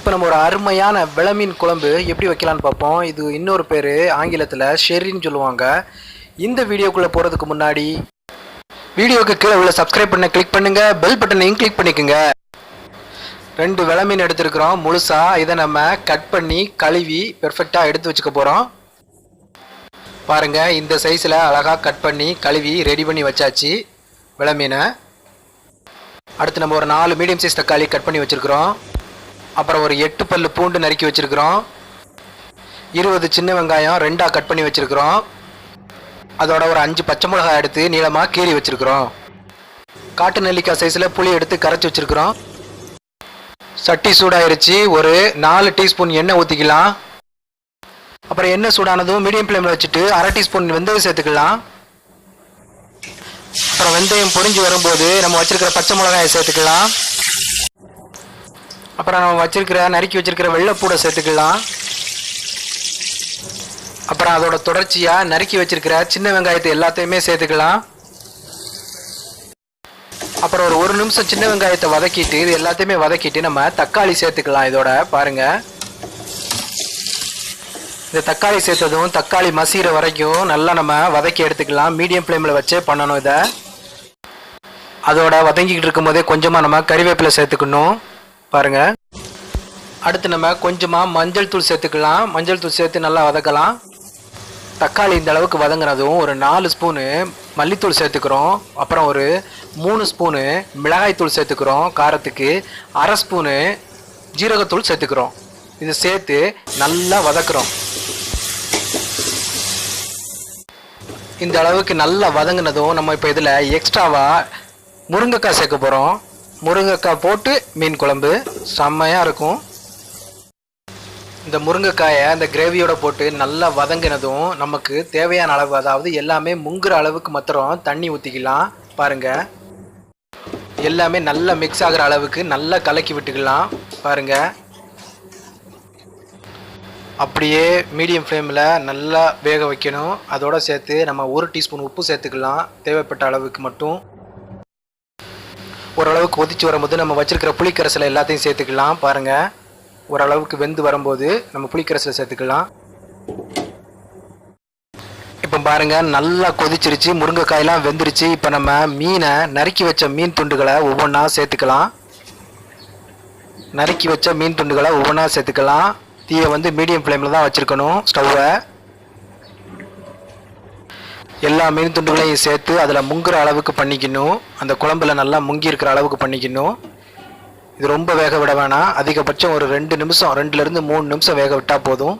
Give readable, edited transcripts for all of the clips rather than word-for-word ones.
இப்போ நம்ம ஒரு அருமையான விளமீன் குழம்பு எப்படி வைக்கலான்னு பார்ப்போம். இது இன்னொரு பேர் ஆங்கிலத்தில் ஷெர்ரின்னு சொல்லுவாங்க. இந்த வீடியோக்குள்ளே போகிறதுக்கு முன்னாடி வீடியோக்கு கீழே உள்ள சப்ஸ்கிரைப் பண்ண கிளிக் பண்ணுங்கள், பெல் பட்டனையும் கிளிக் பண்ணிக்கோங்க. 2 விளமீன் எடுத்துருக்குறோம் முழுசாக. இதை நம்ம கட் பண்ணி கழுவி பெர்ஃபெக்டாக எடுத்து வச்சுக்க போகிறோம். பாருங்கள், இந்த சைஸில் அழகாக கட் பண்ணி கழுவி ரெடி பண்ணி வச்சாச்சு விளமீனை. அடுத்து நம்ம ஒரு 4 மீடியம் சைஸ் தக்காளி கட் பண்ணி வச்சுருக்குறோம். அப்புறம் ஒரு 8 பல்லு பூண்டு நறுக்கி வச்சுருக்குறோம். 20 சின்ன வெங்காயம் 2ஆக கட் பண்ணி வச்சுருக்குறோம். அதோட ஒரு 5 பச்சை மிளகாய் எடுத்து நீளமாக கீறி வச்சுருக்குறோம். காட்டு நெல்லிக்காய் சைஸில் புளி எடுத்து கரைச்சி வச்சுருக்குறோம். சட்டி சூடாயிருச்சு. ஒரு 4 டீஸ்பூன் எண்ணெய் ஊற்றிக்கலாம். அப்புறம் எண்ணெய் சூடானதும் மீடியம் ஃப்ளேமில் வச்சுட்டு 1/2 டீஸ்பூன் வெந்தயம் சேர்த்துக்கலாம். அப்புறம் வெந்தயம் பொரிஞ்சு வரும்போது நம்ம வச்சுருக்கிற பச்சை மிளகாயை சேர்த்துக்கலாம். அப்புறம் நம்ம நறுக்கி வச்சிருக்கிற வெள்ளைப்பூடை சேர்த்துக்கலாம். அப்புறம் அதோட தொடர்ச்சியாக நறுக்கி வச்சிருக்கிற சின்ன வெங்காயத்தை எல்லாத்தையுமே சேர்த்துக்கலாம். அப்புறம் ஒரு 1 நிமிஷம் சின்ன வெங்காயத்தை வதக்கிட்டு இது எல்லாத்தையுமே வதக்கிட்டு நம்ம தக்காளி சேர்த்துக்கலாம். இதோட பாருங்க, இந்த தக்காளி சேர்த்ததும் தக்காளி மசிகிற வரைக்கும் நல்லா நம்ம வதக்கி எடுத்துக்கலாம். மீடியம் ஃப்ளேமில் வச்சே பண்ணணும் இதை. அதோட வதங்கிக்கிட்டு இருக்கும் போதே கொஞ்சமாக நம்ம கறிவேப்பிலை சேர்த்துக்கணும். பாருங்க, அடுத்து நம்ம கொஞ்சமாக மஞ்சள் தூள் சேர்த்துக்கலாம். மஞ்சள் தூள் சேர்த்து நல்லா வதக்கலாம். தக்காளி இந்த அளவுக்கு வதங்குறதும் ஒரு 4 ஸ்பூனு மல்லித்தூள் சேர்த்துக்கிறோம். அப்புறம் ஒரு 3 ஸ்பூனு மிளகாய் தூள் சேர்த்துக்கிறோம். காரத்துக்கு 1/2 ஸ்பூனு ஜீரகத்தூள் சேர்த்துக்கிறோம். இது சேர்த்து நல்லா வதக்குறோம். இந்த அளவுக்கு நல்லா வதங்கினதும் நம்ம இப்போ இதில் எக்ஸ்ட்ராவாக முருங்கைக்காய் சேர்க்க போகிறோம். முருங்கைக்காய் போட்டு மீன் குழம்பு செம்மையாக இருக்கும். இந்த முருங்கைக்காயை அந்த கிரேவியோட போட்டு நல்லா வதங்கினதும் நமக்கு தேவையான அளவு, அதாவது எல்லாமே முங்குற அளவுக்கு மாத்திரம் தண்ணி ஊற்றிக்கலாம். பாருங்கள், எல்லாமே நல்லா மிக்ஸ் ஆகிற அளவுக்கு நல்லா கலக்கி விட்டுக்கலாம். பாருங்கள், அப்படியே மீடியம் ஃப்ளேமில் நல்லா வேக வைக்கணும். அதோடு சேர்த்து நம்ம 1 டீஸ்பூன் உப்பு சேர்த்துக்கலாம், தேவைப்பட்ட அளவுக்கு மட்டும். ஓரளவுக்கு கொதிச்சு வரும்போது நம்ம வச்சிருக்கிற புளிக்கரைசலை எல்லாத்தையும் சேர்த்துக்கலாம். பாருங்கள், ஓரளவுக்கு வெந்து வரும்போது நம்ம புளிக்கரைசலை சேர்த்துக்கலாம். இப்போ பாருங்கள், நல்லா கொதிச்சிருச்சு, முருங்கைக்காயெல்லாம் வெந்துருச்சு. இப்போ நம்ம மீனை நறுக்கி வச்ச மீன் துண்டுகளை ஒவ்வொன்றா சேர்த்துக்கலாம். நறுக்கி வச்ச மீன் துண்டுகளை ஒவ்வொன்றா சேர்த்துக்கலாம். தீயை மீடியம் ஃப்ளேமில் தான் வச்சுருக்கணும் ஸ்டவ்வை. எல்லா மீன் துண்டுகளையும் சேர்த்து அதில் முங்குற அளவுக்கு பண்ணிக்கணும். அந்த குழம்புல நல்லா முங்கி இருக்கிற அளவுக்கு பண்ணிக்கணும். இது ரொம்ப வேக விட வேணாம். அதிகபட்சம் ஒரு 2 நிமிஷம், 2லேருந்து 3 நிமிஷம் வேக விட்டால் போதும்.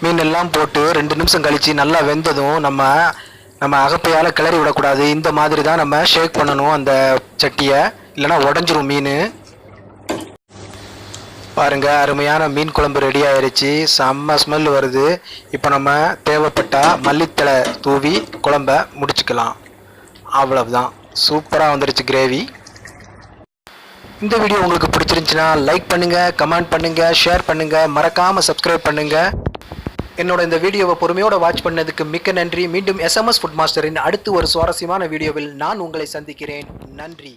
மீன் எல்லாம் போட்டு 2 நிமிஷம் கழித்து நல்லா வெந்ததும் நம்ம அகப்பையால் கிளறி விடக்கூடாது. இந்த மாதிரி தான் நம்ம ஷேக் பண்ணணும் அந்த சட்டியை, இல்லைனா உடஞ்சிரும் மீன். பாருங்க, அருமையான மீன் குழம்பு ரெடி ஆயிடுச்சு. செம்ம ஸ்மெல் வருது. இப்போ நம்ம தேவைப்பட்டா மல்லித்தலை தூவி குழம்ப முடிச்சுக்கலாம். அவ்வளவுதான், சூப்பராக வந்துருச்சு கிரேவி. இந்த வீடியோ உங்களுக்கு பிடிச்சிருந்துச்சுன்னா லைக் பண்ணுங்கள், கமெண்ட் பண்ணுங்கள், ஷேர் பண்ணுங்கள், மறக்காமல் சப்ஸ்கிரைப் பண்ணுங்கள். என்னோட இந்த வீடியோவை பொறுமையோட வாட்ச் பண்ணதுக்கு மிக்க நன்றி. மீண்டும் SMS ஃபுட் மாஸ்டரின் அடுத்து ஒரு சுவாரஸ்யமான வீடியோவில் நான் உங்களை சந்திக்கிறேன். நன்றி.